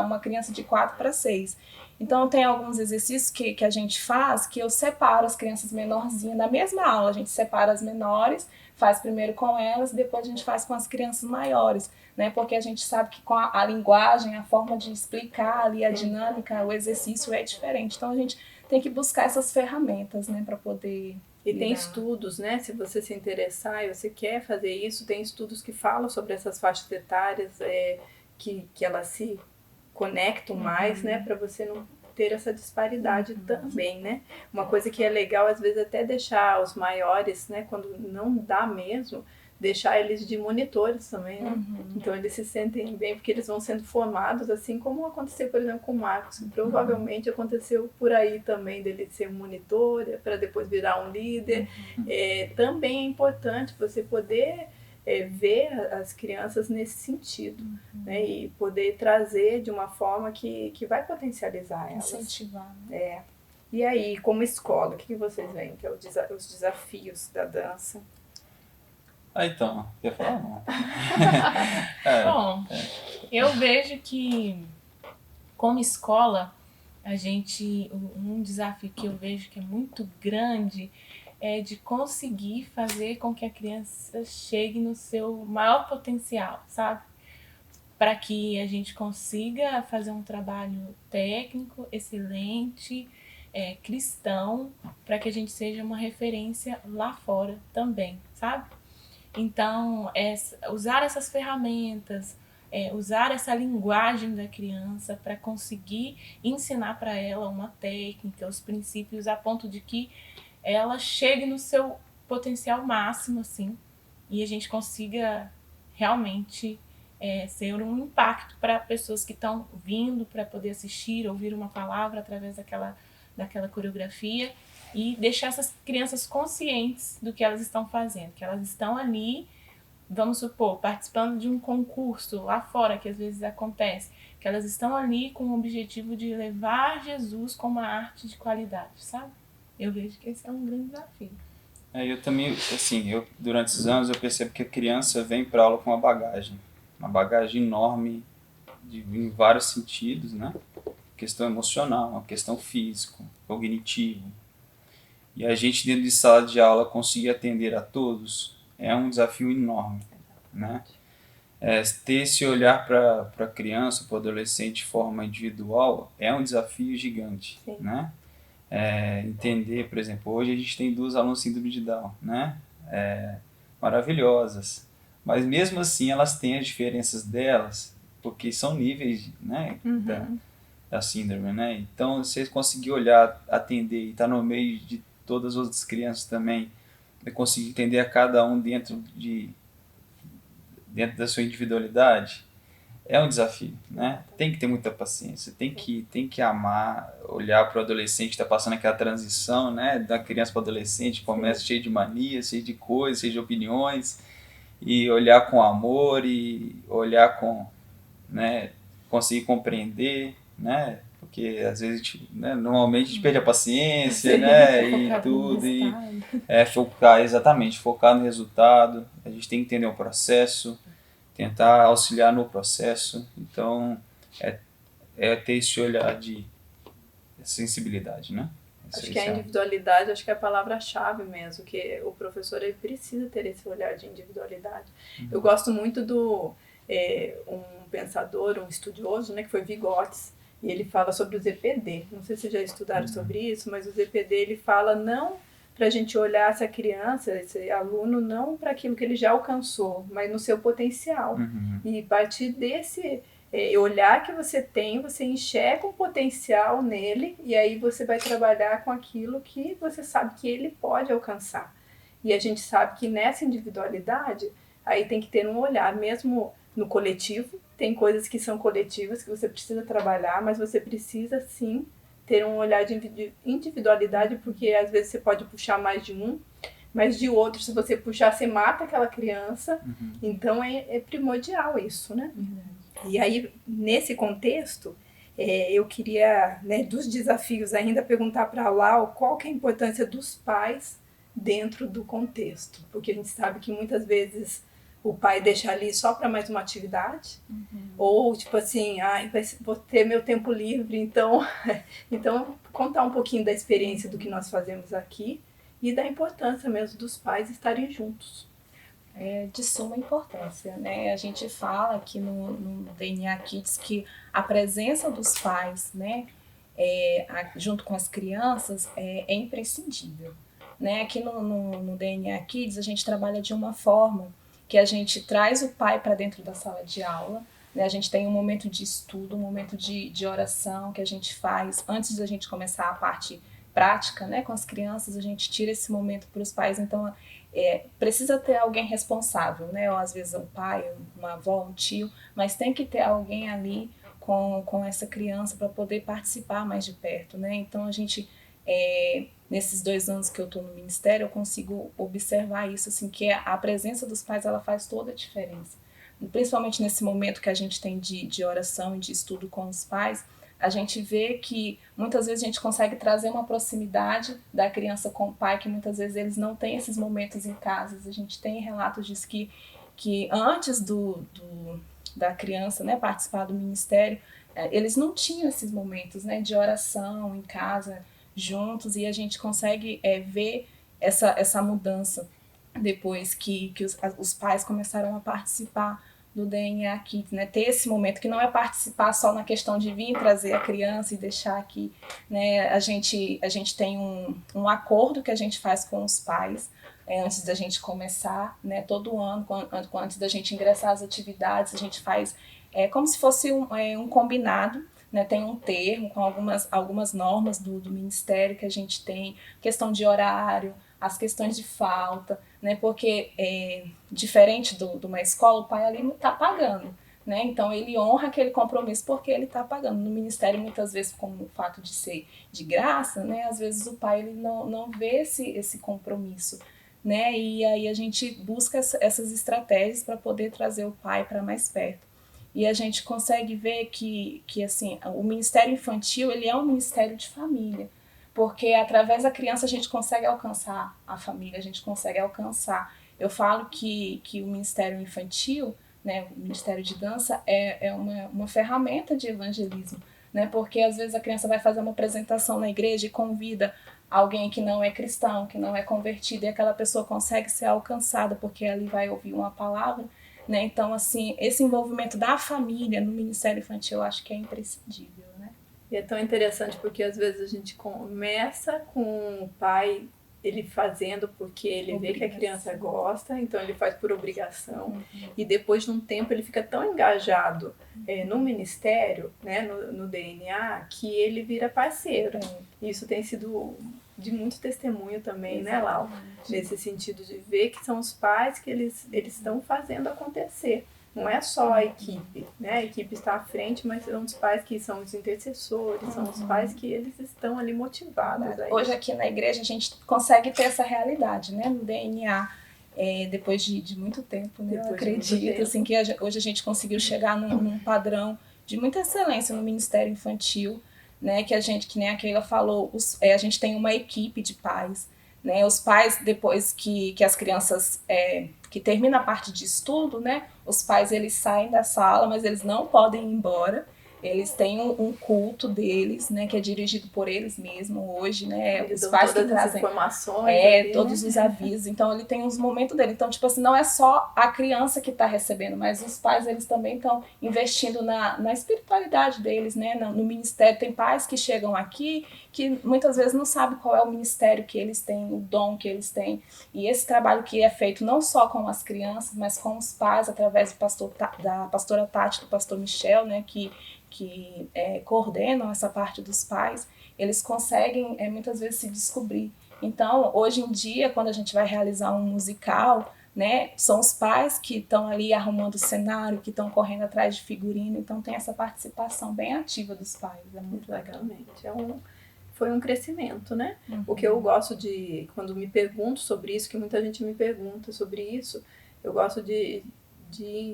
Speaker 4: Uma criança de 4 para 6. Então, tem alguns exercícios que a gente faz que eu separo as crianças menorzinhas na mesma aula. A gente separa as menores, faz primeiro com elas, depois a gente faz com as crianças maiores, né? Porque a gente sabe que com a linguagem, a forma de explicar ali, a dinâmica, o exercício é diferente. Então, a gente tem que buscar essas ferramentas, né? Para poder...
Speaker 1: E tem estudos, né? Se você se interessar e você quer fazer isso, tem estudos que falam sobre essas faixas etárias, que elas se conectam mais, né? Para você não ter essa disparidade também, né? Uma coisa que é legal, às vezes, até deixar os maiores, né? Quando não dá mesmo, deixar eles de monitores também, né? Então eles se sentem bem, porque eles vão sendo formados, assim como aconteceu, por exemplo, com o Marcos, que provavelmente aconteceu por aí também, dele ser um monitor, para depois virar um líder. Também é importante você poder ver as crianças nesse sentido, né? E poder trazer de uma forma que vai potencializar elas.
Speaker 4: Incentivar. Né?
Speaker 1: E aí, como escola, o que vocês veem que é os desafios da dança?
Speaker 3: Então, quer falar não?
Speaker 2: Bom, eu vejo que como escola, um desafio que eu vejo que é muito grande é de conseguir fazer com que a criança chegue no seu maior potencial, sabe? Para que a gente consiga fazer um trabalho técnico, excelente, cristão, para que a gente seja uma referência lá fora também, sabe? Então, usar essas ferramentas, usar essa linguagem da criança para conseguir ensinar para ela uma técnica, os princípios, a ponto de que ela chegue no seu potencial máximo, assim, e a gente consiga realmente ser um impacto para pessoas que estão vindo para poder assistir, ouvir uma palavra através daquela coreografia, e deixar essas crianças conscientes do que elas estão fazendo, que elas estão ali, vamos supor, participando de um concurso lá fora, que às vezes acontece, que elas estão ali com o objetivo de levar Jesus como uma arte de qualidade, sabe? Eu vejo que esse é um grande desafio.
Speaker 3: Eu também, assim, durante esses anos eu percebo que a criança vem para aula com uma bagagem enorme em vários sentidos, né? Questão emocional, uma questão física, cognitivo. E a gente dentro de sala de aula conseguir atender a todos é um desafio enorme, né? Ter esse olhar para a criança, para o adolescente de forma individual é um desafio gigante, né? Entender, por exemplo, hoje a gente tem 2 alunas com síndrome de Down, né? Maravilhosas, mas mesmo assim elas têm as diferenças delas, porque são níveis, né, da síndrome, né? Então, você conseguir olhar, atender e estar no meio de todas as outras crianças também, conseguir entender a cada um dentro da sua individualidade, é um desafio, né? Tem que ter muita paciência, tem que amar, olhar para o adolescente que está passando aquela transição, né? Da criança para o adolescente, começa cheio de manias, cheio de coisas, cheio de opiniões, e olhar com amor e olhar com, né? Conseguir compreender, né? Porque às vezes, normalmente a gente perde a paciência, né? E tudo, e focar no resultado. A gente tem que entender o processo, tentar auxiliar no processo. Então, ter esse olhar de sensibilidade, né?
Speaker 1: Acho que a individualidade, acho que é a palavra-chave mesmo, que o professor ele precisa ter esse olhar de individualidade. Eu gosto muito do um pensador, um estudioso, né, que foi Vygotsky, e ele fala sobre os EPD. Não sei se vocês já estudaram sobre isso, mas os EPD ele fala não para a gente olhar essa criança, esse aluno, não para aquilo que ele já alcançou, mas no seu potencial. E a partir desse olhar que você tem, você enxerga um potencial nele e aí você vai trabalhar com aquilo que você sabe que ele pode alcançar. E a gente sabe que nessa individualidade, aí tem que ter um olhar, mesmo no coletivo, tem coisas que são coletivas que você precisa trabalhar, mas você precisa sim ter um olhar de individualidade, porque às vezes você pode puxar mais de um, mas de outro, se você puxar, você mata aquela criança. Então é primordial isso, né? E aí, nesse contexto, eu queria, né, dos desafios ainda, perguntar para a Lau qual que é a importância dos pais dentro do contexto. Porque a gente sabe que muitas vezes o pai deixa ali só para mais uma atividade, ou tipo assim, vou ter meu tempo livre, então contar um pouquinho da experiência do que nós fazemos aqui e da importância mesmo dos pais estarem juntos.
Speaker 4: É de suma importância, né? A gente fala aqui no DNA Kids que a presença dos pais, né, junto com as crianças, é imprescindível, né? Aqui no DNA Kids a gente trabalha de uma forma que a gente traz o pai para dentro da sala de aula, né? A gente tem um momento de estudo, um momento de oração que a gente faz antes da gente começar a parte prática, né, com as crianças. A gente tira esse momento para os pais, então precisa ter alguém responsável, né, ou às vezes um pai, uma avó, um tio, mas tem que ter alguém ali com essa criança para poder participar mais de perto, né? Então a gente, nesses 2 anos que eu estou no ministério, eu consigo observar isso, assim, que a presença dos pais, ela faz toda a diferença, principalmente nesse momento que a gente tem de oração e de estudo com os pais. A gente vê que muitas vezes a gente consegue trazer uma proximidade da criança com o pai, que muitas vezes eles não têm esses momentos em casa. A gente tem relatos disso que antes da criança, né, participar do ministério, eles não tinham esses momentos, né, de oração em casa, juntos, e a gente consegue ver essa mudança depois que os pais começaram a participar do DNA Kids, né? Ter esse momento que não é participar só na questão de vir trazer a criança e deixar aqui, né? A gente tem um acordo que a gente faz com os pais antes da gente começar, né? Todo ano, antes da gente ingressar às atividades, a gente faz como se fosse um combinado, né? Tem um termo com algumas normas do Ministério que a gente tem, questão de horário, as questões de falta, né? Porque diferente de uma escola, o pai ali não está pagando, né? Então ele honra aquele compromisso porque ele está pagando. No ministério, muitas vezes, como o fato de ser de graça, né? Às vezes o pai ele não vê esse compromisso, né? E aí a gente busca essas estratégias para poder trazer o pai para mais perto. E a gente consegue ver que assim, o Ministério Infantil ele é um ministério de família, porque através da criança a gente consegue alcançar a família, a gente consegue alcançar. Eu falo que o Ministério Infantil, né, o Ministério de Dança, é uma ferramenta de evangelismo, né, porque às vezes a criança vai fazer uma apresentação na igreja e convida alguém que não é cristão, que não é convertido, e aquela pessoa consegue ser alcançada porque ali vai ouvir uma palavra, né? Então, assim, esse envolvimento da família no Ministério Infantil eu acho que é imprescindível, né?
Speaker 1: E é tão interessante porque às vezes a gente começa com o pai, ele fazendo porque ele vê que a criança gosta, então ele faz por obrigação. E depois de um tempo ele fica tão engajado no ministério, né, no DNA, que ele vira parceiro. Isso tem sido de muito testemunho também, né, Lau? Nesse sentido de ver que são os pais que eles estão fazendo acontecer. Não é só a equipe, né? A equipe está à frente, mas são os pais que são os intercessores, são os pais que eles estão ali motivados.
Speaker 4: Hoje aqui na igreja a gente consegue ter essa realidade, né? No DNA, depois de muito tempo, né? Eu acredito assim, que hoje a gente conseguiu chegar num padrão de muita excelência no Ministério Infantil, né? Que nem a Keila falou, a gente tem uma equipe de pais, né? Os pais, depois que as crianças que termina a parte de estudo, né? Os pais eles saem da sala, mas eles não podem ir embora, Eles têm um culto deles, né, que é dirigido por eles mesmos hoje, né?
Speaker 1: Eles
Speaker 4: Os
Speaker 1: dão
Speaker 4: pais que
Speaker 1: todas as
Speaker 4: trazem
Speaker 1: informações ali,
Speaker 4: todos
Speaker 1: né?
Speaker 4: os avisos. Então ele tem uns momentos dele. Então, tipo assim, não é só a criança que está recebendo, mas os pais, eles também estão investindo na espiritualidade deles, né? No ministério. Tem pais que chegam aqui que muitas vezes não sabem qual é o ministério que eles têm, o dom que eles têm. E esse trabalho que é feito não só com as crianças, mas com os pais, através da pastora Tati, do pastor Michel, né? Que coordenam essa parte dos pais, eles conseguem muitas vezes se descobrir. Então, hoje em dia, quando a gente vai realizar um musical, né, são os pais que estão ali arrumando o cenário, que estão correndo atrás de figurino, então tem essa participação bem ativa dos pais, é muito legal.
Speaker 1: Exatamente, foi um crescimento, né? O que eu gosto de, quando me pergunto sobre isso, que muita gente me pergunta sobre isso, eu gosto de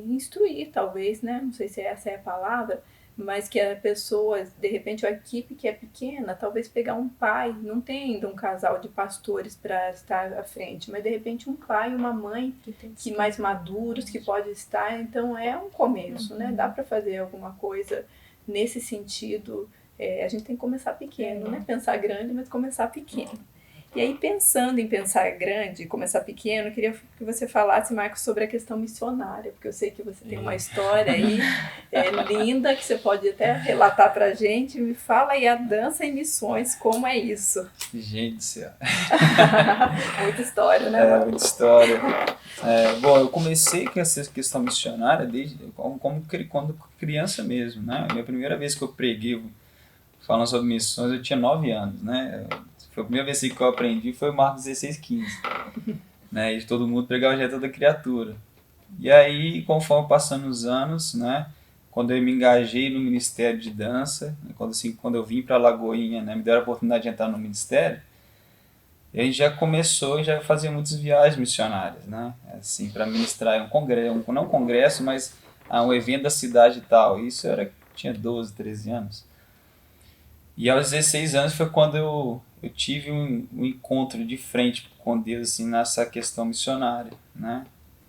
Speaker 1: instruir, talvez, né? Não sei se essa é a palavra, mas que a pessoa, de repente, a equipe que é pequena, talvez pegar um pai, não tem ainda um casal de pastores para estar à frente, mas de repente um pai e uma mãe que mais maduros, que pode estar, então é um começo, né? Dá para fazer alguma coisa nesse sentido. A gente tem que começar pequeno, né? Pensar grande, mas começar pequeno. E aí, pensando em pensar grande, começar pequeno, eu queria que você falasse, Marcos, sobre a questão missionária, porque eu sei que você tem uma história aí linda, que você pode até relatar pra gente. Me fala aí a dança em missões, como é isso?
Speaker 3: Gente do céu.
Speaker 1: Muita história, né, Marcos?
Speaker 3: Muita história. Bom, eu comecei com essa questão missionária quando criança mesmo, né? A minha primeira vez que eu preguei falando sobre missões, eu tinha 9 anos, né? Foi a primeira vez que eu aprendi, foi Marcos 16:15, né? E todo mundo pregava já toda criatura. E aí, conforme passando os anos, né? Quando eu me engajei no Ministério de Dança, quando eu vim para Lagoinha, né? Me deram a oportunidade de entrar no Ministério, e a gente já começou, já fazia muitas viagens missionárias, né? Assim, para ministrar um congresso, não um congresso, mas um evento da cidade e tal. Isso tinha 12, 13 anos. E aos 16 anos foi quando eu tive um encontro de frente com Deus, assim, nessa questão missionária, né?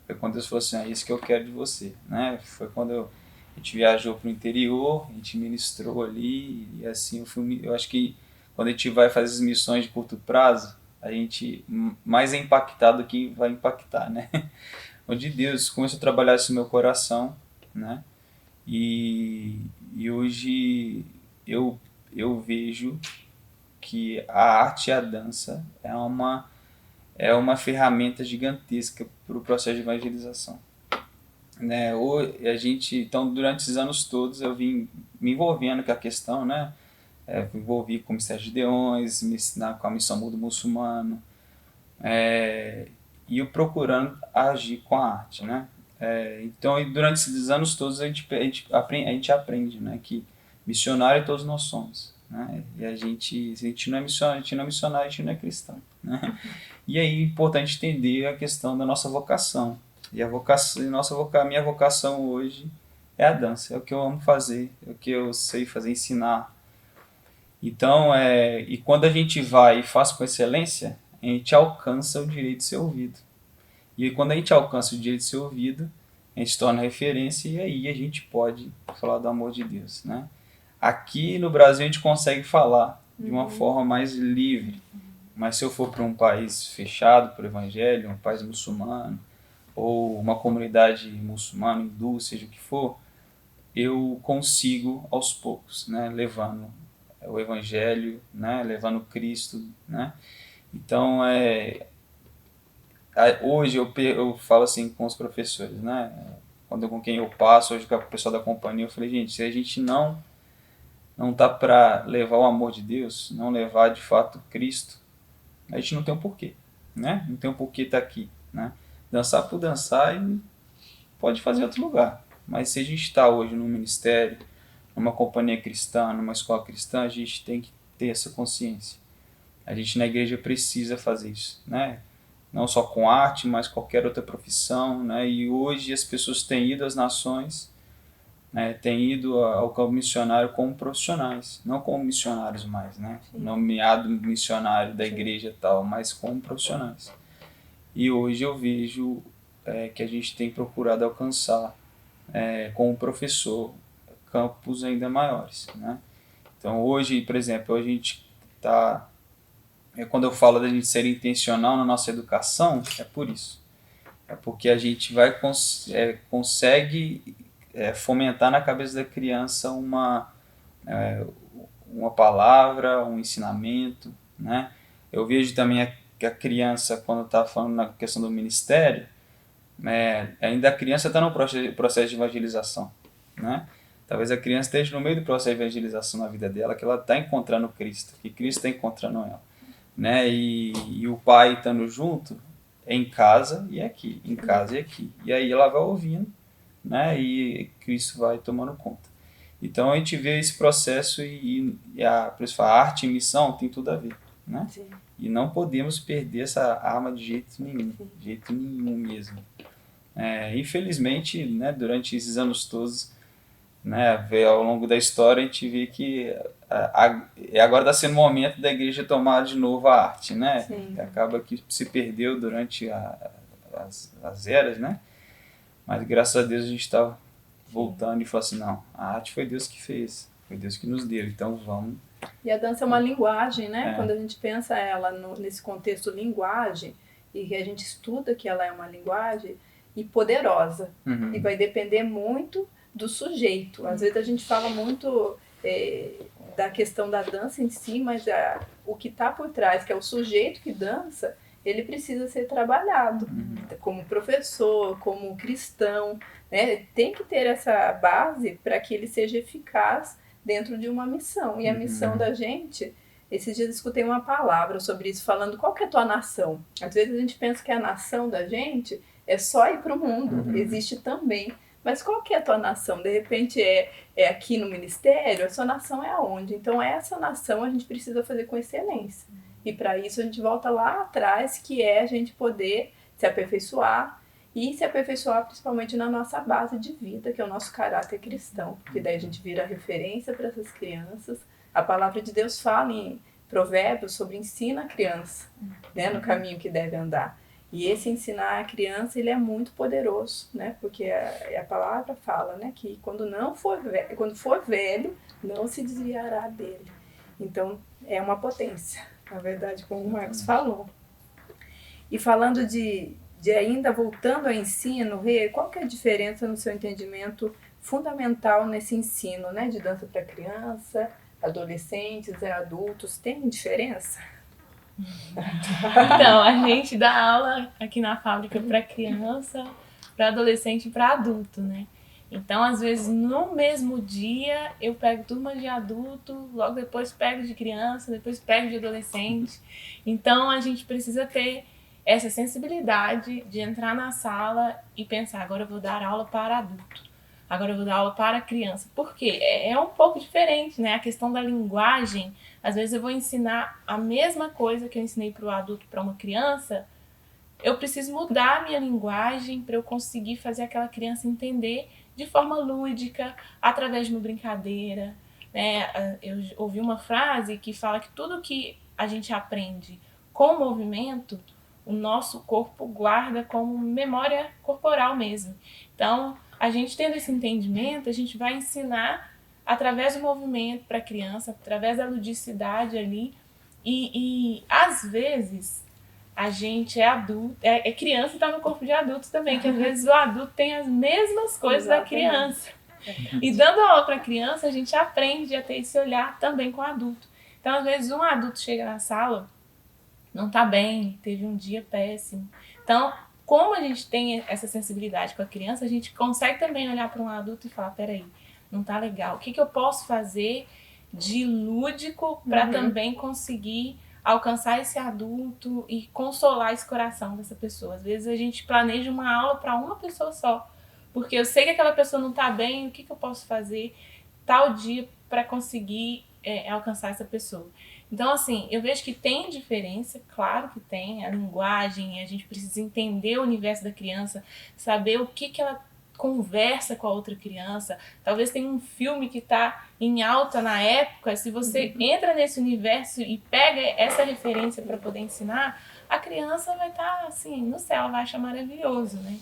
Speaker 3: Foi quando Deus falou assim, é isso que eu quero de você, né? Foi quando a gente viajou para o interior, a gente ministrou ali, e assim, eu acho que quando a gente vai fazer as missões de curto prazo, a gente mais é impactado do que vai impactar, né? Onde Deus começou a trabalhar isso no meu coração, né? E hoje eu vejo que a arte e a dança é uma ferramenta gigantesca para o processo de evangelização, né? Então, durante esses anos todos eu vim me envolvendo com a questão, né? Me envolvi com o Mistério de Deões, com a Missão Mundo Muçulmano, e eu procurando agir com a arte, né? Então, durante esses anos todos a gente aprende, né? Que missionário todos nós somos, né? E se a gente não é missionário, a gente não é cristão, né? E aí é importante entender a questão da nossa vocação. E a minha vocação hoje é a dança, é o que eu amo fazer, é o que eu sei fazer, ensinar. Então, e quando a gente vai e faz com excelência, a gente alcança o direito de ser ouvido. E quando a gente alcança o direito de ser ouvido, a gente torna referência e aí a gente pode falar do amor de Deus, né? Aqui no Brasil a gente consegue falar de uma forma mais livre, mas se eu for para um país fechado para o evangelho, um país muçulmano, ou uma comunidade muçulmana, hindu, seja o que for, eu consigo aos poucos, né, levando o evangelho, né, levando Cristo, né? Então, hoje eu falo assim com os professores, né? Com quem eu passo, hoje com o pessoal da companhia, eu falei, gente, se a gente não tá para levar o amor de Deus, não levar de fato Cristo, a gente não tem um porquê, né? Não tem um porquê estar aqui, né? Dançar por dançar e pode fazer em outro lugar, mas se a gente está hoje num ministério, numa companhia cristã, numa escola cristã, a gente tem que ter essa consciência. A gente na igreja precisa fazer isso, né? Não só com arte, mas qualquer outra profissão, né? E hoje as pessoas têm ido às nações, né? Têm ido ao campo missionário como profissionais, não como missionários mais, né? Nomeado missionário da igreja e tal, mas como profissionais. E hoje eu vejo que a gente tem procurado alcançar como professor campos ainda maiores, né? Então hoje, por exemplo, a gente está... Quando eu falo da gente ser intencional na nossa educação, é por isso. É porque a gente consegue fomentar na cabeça da criança uma palavra, um ensinamento, né? Eu vejo também que a criança, quando está falando na questão do ministério, ainda a criança está no processo de evangelização, né? Talvez a criança esteja no meio do processo de evangelização na vida dela, que ela está encontrando Cristo, que Cristo está encontrando ela, né? E o pai estando junto em casa e aqui, em casa e aqui. E aí ela vai ouvindo, né? E Cristo vai tomando conta. Então a gente vê esse processo por isso fala, arte e missão tem tudo a ver, né?
Speaker 1: Sim.
Speaker 3: E não podemos perder essa arma de jeito nenhum mesmo. Infelizmente, né, durante esses anos todos, né, ao longo da história, a gente vê que agora está sendo o momento da igreja tomar de novo a arte, né?
Speaker 1: Sim.
Speaker 3: Acaba que se perdeu durante as eras, né? Mas graças a Deus a gente está voltando e falando assim, não, a arte foi Deus que fez, foi Deus que nos deu, então vamos...
Speaker 1: E a dança é uma linguagem, né? Quando a gente pensa ela nesse contexto linguagem, e que a gente estuda que ela é uma linguagem, e poderosa.
Speaker 3: Uhum.
Speaker 1: E vai depender muito do sujeito. Às vezes a gente fala muito da questão da dança em si, mas o que está por trás, que é o sujeito que dança, ele precisa ser trabalhado. Como professor, como cristão, né? Tem que ter essa base para que ele seja eficaz dentro de uma missão. E a missão da gente... Esses dias eu escutei uma palavra sobre isso, falando qual que é a tua nação. Às vezes a gente pensa que a nação da gente é só ir para o mundo, existe também. Mas qual que é a tua nação? De repente é aqui no ministério, a sua nação é aonde? Então essa nação a gente precisa fazer com excelência. E para isso a gente volta lá atrás, que é a gente poder se aperfeiçoar, e se aperfeiçoar principalmente na nossa base de vida, que é o nosso caráter cristão. Porque daí a gente vira referência para essas crianças. A palavra de Deus fala em Provérbios sobre ensina a criança, né, no caminho que deve andar. E esse ensinar a criança, ele é muito poderoso, né? Porque a palavra fala, né, que quando for velho, não se desviará dele. Então, é uma potência, na verdade, como o Marcos falou. E falando de ainda voltando ao ensino, qual que é a diferença no seu entendimento fundamental nesse ensino, né, de dança para criança, adolescentes e adultos? Tem diferença?
Speaker 2: Então, a gente dá aula aqui na fábrica para criança, para adolescente e para adulto, né? Então, às vezes, no mesmo dia, eu pego turma de adulto, logo depois pego de criança, depois pego de adolescente. Então, a gente precisa ter essa sensibilidade de entrar na sala e pensar, agora eu vou dar aula para adulto, agora eu vou dar aula para criança. Por quê? É um pouco diferente, né? A questão da linguagem, às vezes eu vou ensinar a mesma coisa que eu ensinei para o adulto, para uma criança, eu preciso mudar a minha linguagem para eu conseguir fazer aquela criança entender de forma lúdica, através de uma brincadeira, né? Eu ouvi uma frase que fala que tudo que a gente aprende com movimento, o nosso corpo guarda como memória corporal mesmo. Então, a gente tendo esse entendimento, a gente vai ensinar através do movimento para a criança, através da ludicidade ali. E às vezes, a gente é adulto, é criança e está no corpo de adulto também, que às vezes o adulto tem as mesmas coisas da criança. E dando aula para a criança, a gente aprende a ter esse olhar também com o adulto. Então, às vezes, um adulto chega na sala, não está bem, teve um dia péssimo. Então, como a gente tem essa sensibilidade com a criança, a gente consegue também olhar para um adulto e falar, peraí, não está legal. O que eu posso fazer de lúdico para também conseguir alcançar esse adulto e consolar esse coração dessa pessoa? Às vezes a gente planeja uma aula para uma pessoa só, porque eu sei que aquela pessoa não está bem, o que eu posso fazer tal dia para conseguir alcançar essa pessoa? Então, assim, eu vejo que tem diferença, claro que tem, a linguagem, a gente precisa entender o universo da criança, saber o que ela conversa com a outra criança. Talvez tenha um filme que está em alta na época, se você entra nesse universo e pega essa referência para poder ensinar, a criança vai estar, assim, no céu, vai achar maravilhoso, né?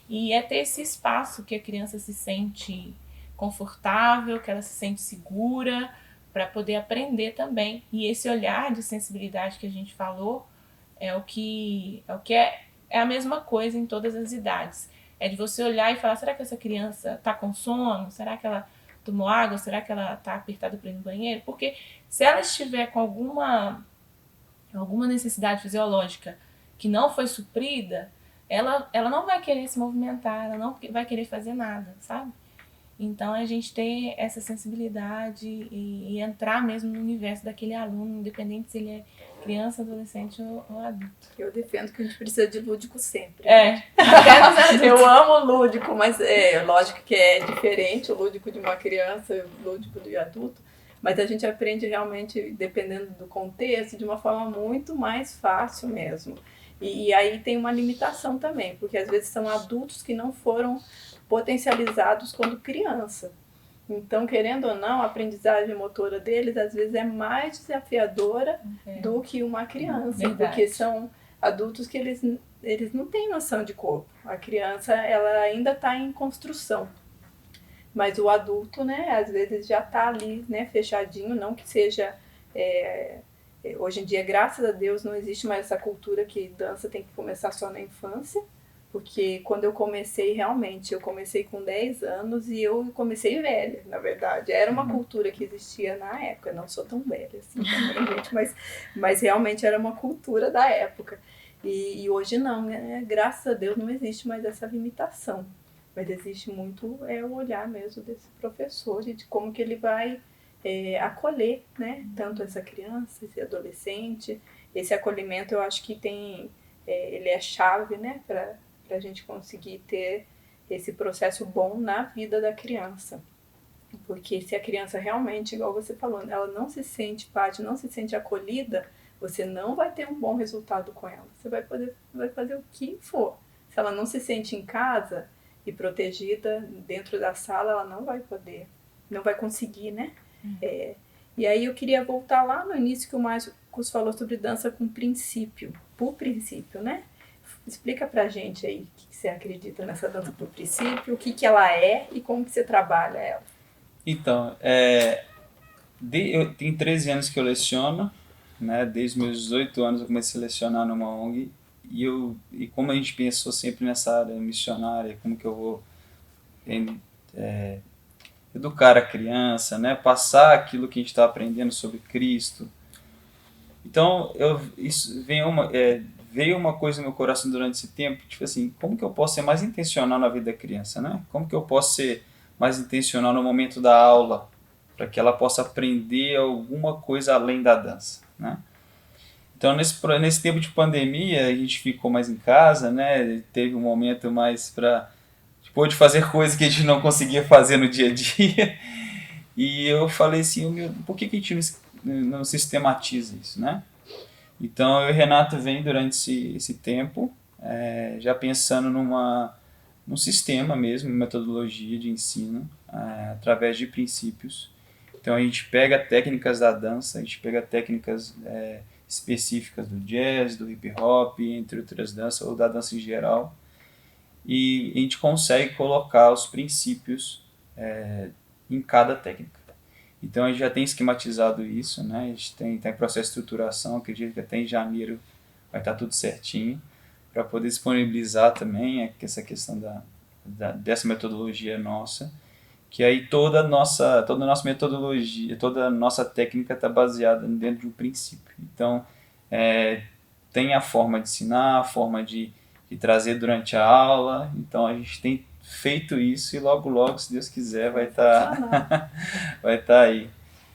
Speaker 2: E é ter esse espaço que a criança se sente confortável, que ela se sente segura, para poder aprender também. E esse olhar de sensibilidade que a gente falou é o que é a mesma coisa em todas as idades. É de você olhar e falar, será que essa criança está com sono? Será que ela tomou água? Será que ela está apertada para ir no banheiro? Porque se ela estiver com alguma necessidade fisiológica que não foi suprida, ela não vai querer se movimentar, ela não vai querer fazer nada, sabe? Então, a gente ter essa sensibilidade e entrar mesmo no universo daquele aluno, independente se ele é criança, adolescente ou adulto.
Speaker 1: Eu defendo que a gente precisa de lúdico sempre.
Speaker 2: É, até nos adultos.
Speaker 1: Eu amo o lúdico, mas lógico que é diferente o lúdico de uma criança e o lúdico de adulto, mas a gente aprende realmente, dependendo do contexto, de uma forma muito mais fácil mesmo. E aí tem uma limitação também, porque às vezes são adultos que não foram potencializados quando criança. Então, querendo ou não, a aprendizagem motora deles às vezes é mais desafiadora do que uma criança,
Speaker 2: Verdade.
Speaker 1: porque são adultos que eles não têm noção de corpo. A criança, ela ainda está em construção. Mas o adulto, né, às vezes já está ali, né, fechadinho, não que seja... hoje em dia, graças a Deus, não existe mais essa cultura que dança tem que começar só na infância, porque quando eu comecei, realmente, eu comecei com 10 anos e eu comecei velha, na verdade. Era uma cultura que existia na época, não sou tão velha assim também, gente, mas realmente era uma cultura da época. E hoje não, né? Graças a Deus não existe mais essa limitação, mas existe muito o olhar mesmo desse professor e de como que ele vai acolher, né? Tanto essa criança, esse adolescente. Esse acolhimento eu acho que ele é chave, né? Para a gente conseguir ter esse processo bom na vida da criança. Porque se a criança realmente, igual você falou, ela não se sente parte, não se sente acolhida, você não vai ter um bom resultado com ela. Você vai fazer o que for. Se ela não se sente em casa e protegida dentro da sala, ela não vai conseguir, né? E aí eu queria voltar lá no início que o Marcos falou sobre dança com princípio, por princípio, né? Explica pra gente aí o que você acredita nessa dança por princípio, o que ela é e como que você trabalha ela.
Speaker 3: Então, eu tenho 13 anos que eu leciono, né? Desde meus 18 anos eu comecei a lecionar numa ONG e como a gente pensou sempre nessa área missionária, como que eu vou educar a criança, né? Passar aquilo que a gente está aprendendo sobre Cristo. Então, isso veio uma coisa no meu coração durante esse tempo, tipo assim, como que eu posso ser mais intencional na vida da criança, né? Como que eu posso ser mais intencional no momento da aula, para que ela possa aprender alguma coisa além da dança, né? Então, nesse tempo de pandemia, a gente ficou mais em casa, né? Teve um momento mais para pôde fazer coisas que a gente não conseguia fazer no dia a dia. E eu falei assim, por que a gente não sistematiza isso, né? Então, eu e o Renato vem durante esse tempo, já pensando num sistema mesmo, metodologia de ensino, através de princípios. Então, a gente pega técnicas da dança, a gente pega técnicas específicas do jazz, do hip hop, entre outras danças, ou da dança em geral, e a gente consegue colocar os princípios em cada técnica. Então a gente já tem esquematizado isso, né? A gente tem processo de estruturação, acredito que até em janeiro vai estar tudo certinho, para poder disponibilizar também essa questão dessa metodologia nossa, que aí toda a nossa metodologia, toda a nossa técnica está baseada dentro de um princípio. Então tem a forma de ensinar, a forma de trazer durante a aula. Então a gente tem feito isso e logo, se Deus quiser, vai estar aí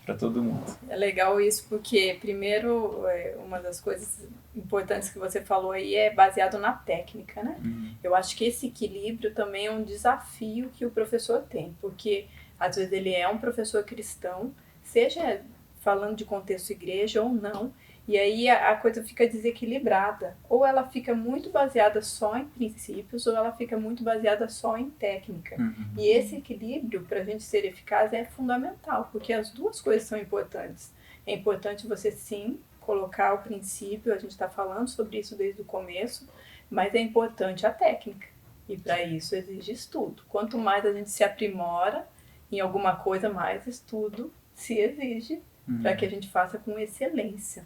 Speaker 3: para todo mundo.
Speaker 1: É legal isso porque, primeiro, uma das coisas importantes que você falou aí é baseado na técnica, né? Eu acho que esse equilíbrio também é um desafio que o professor tem, porque às vezes ele é um professor cristão, seja falando de contexto igreja ou não, e aí a coisa fica desequilibrada. Ou ela fica muito baseada só em princípios, ou ela fica muito baseada só em técnica. E esse equilíbrio, para a gente ser eficaz, é fundamental, porque as duas coisas são importantes. É importante você, sim, colocar o princípio, a gente está falando sobre isso desde o começo, mas é importante a técnica. E para isso exige estudo. Quanto mais a gente se aprimora em alguma coisa, mais estudo se exige para que a gente faça com excelência.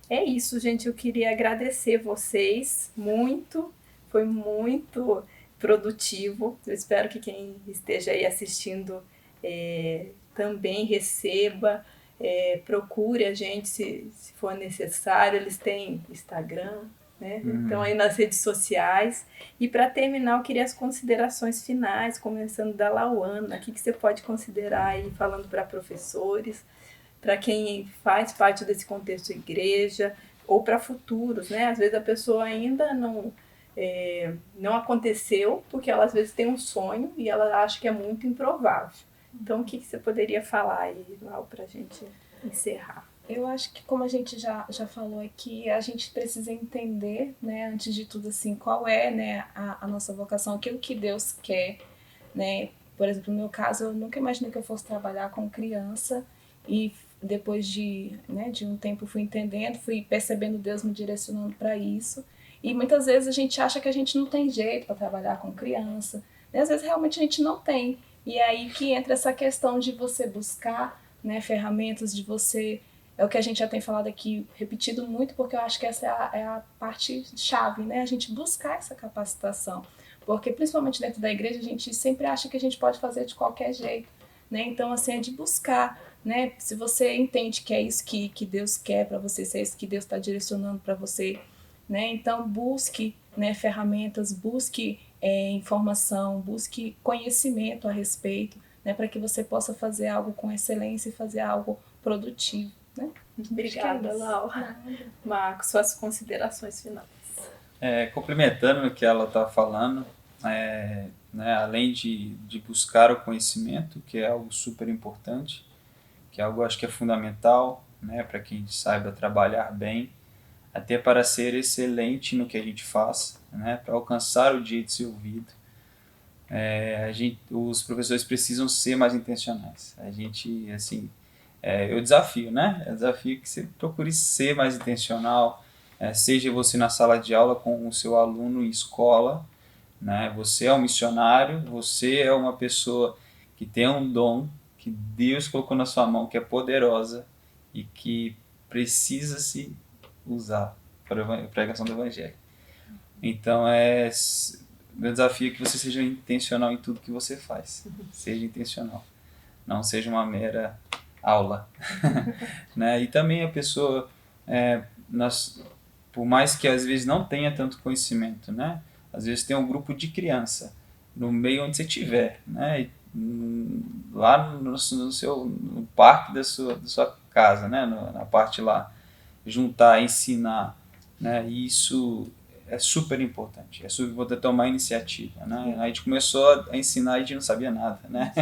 Speaker 1: É isso, gente. Eu queria agradecer vocês muito. Foi muito produtivo. Eu espero que quem esteja aí assistindo também receba. Procure a gente se for necessário. Eles têm Instagram, né? Então aí nas redes sociais. E para terminar, eu queria as considerações finais, começando da Lauana. O que você pode considerar aí, falando para professores, para quem faz parte desse contexto igreja, ou para futuros, né? Às vezes a pessoa ainda não aconteceu, porque ela às vezes tem um sonho e ela acha que é muito improvável. Então, o que você poderia falar aí, Lau, para a gente encerrar?
Speaker 4: Eu acho que, como a gente já falou aqui, a gente precisa entender, né, antes de tudo, assim, qual é, né, a nossa vocação, aquilo que Deus quer, né? Por exemplo, no meu caso, eu nunca imaginei que eu fosse trabalhar com criança, e depois de um tempo fui entendendo, fui percebendo Deus me direcionando para isso. E muitas vezes a gente acha que a gente não tem jeito para trabalhar com criança, né? Às vezes realmente a gente não tem. E é aí que entra essa questão de você buscar, né, ferramentas, de você... É o que a gente já tem falado aqui, repetido muito, porque eu acho que essa é a parte chave, né? A gente buscar essa capacitação. Porque principalmente dentro da igreja a gente sempre acha que a gente pode fazer de qualquer jeito, né? Então, assim, é de buscar, né? Se você entende que é isso que Deus quer para você, se é isso que Deus está direcionando para você, né? Então, busque, né, ferramentas, busque informação, busque conhecimento a respeito, né, para que você possa fazer algo com excelência e fazer algo produtivo, né?
Speaker 1: Obrigada, Lau. Marcos, suas considerações finais.
Speaker 3: Complementando o que ela está falando, né, além de buscar o conhecimento, que é algo super importante, que é algo acho que é fundamental, né, para que a gente saiba trabalhar bem, até para ser excelente no que a gente faz, né, para alcançar o dia de ser ouvido. Os professores precisam ser mais intencionais. A gente, assim, eu desafio, né? Eu desafio que você procure ser mais intencional, seja você na sala de aula com o seu aluno em escola, né? Você é um missionário, você é uma pessoa que tem um dom que Deus colocou na sua mão, que é poderosa e que precisa se usar para a pregação do Evangelho. Então, meu desafio é que você seja intencional em tudo que você faz. Seja intencional. Não seja uma mera aula. Né? E também a pessoa, por mais que às vezes não tenha tanto conhecimento, né? Às vezes tem um grupo de criança no meio onde você estiver, né? Lá no parque da sua casa, né? Na parte lá, juntar, ensinar, né? E isso é super importante. É super importante tomar iniciativa, né? A gente começou a ensinar e a gente não sabia nada, né?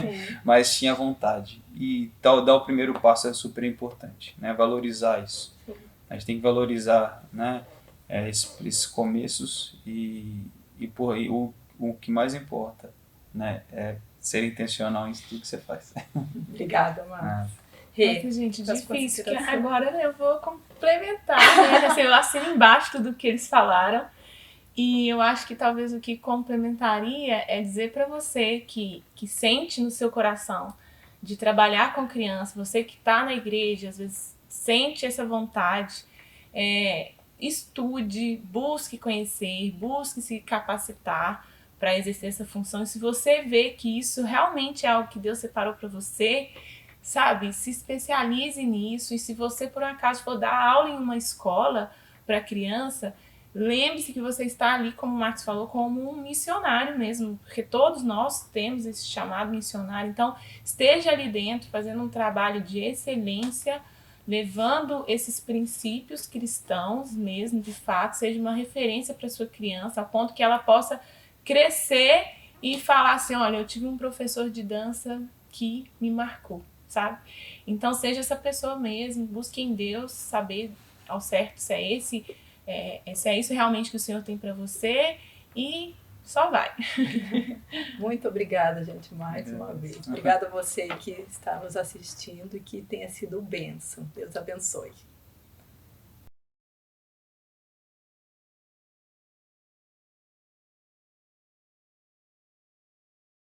Speaker 3: Mas tinha vontade. E dar o primeiro passo é super importante, né? Valorizar isso. Sim. A gente tem que valorizar, né? Esses começos e o que mais importa, né? É ser intencional em tudo que você faz.
Speaker 1: Obrigada, Marcos.
Speaker 2: Nossa, gente, difícil, que agora eu vou complementar, né? Assim, eu assino embaixo tudo que eles falaram. E eu acho que talvez o que complementaria é dizer para você que sente no seu coração de trabalhar com criança, você que está na igreja, às vezes sente essa vontade, estude, busque conhecer, busque se capacitar para exercer essa função. E se você vê que isso realmente é algo que Deus separou para você, sabe, se especialize nisso. E se você por acaso for dar aula em uma escola para criança, lembre-se que você está ali, como o Marcos falou, como um missionário mesmo, porque todos nós temos esse chamado missionário. Então, esteja ali dentro, fazendo um trabalho de excelência, levando esses princípios cristãos mesmo, de fato, seja uma referência para sua criança, a ponto que ela possa crescer e falar assim, olha, eu tive um professor de dança que me marcou, sabe? Então, seja essa pessoa mesmo, busque em Deus saber ao certo se é isso realmente que o Senhor tem para você, e só vai.
Speaker 1: Muito obrigada, gente, mais uma vez. Obrigada a você que está nos assistindo e que tenha sido bênção. Deus abençoe.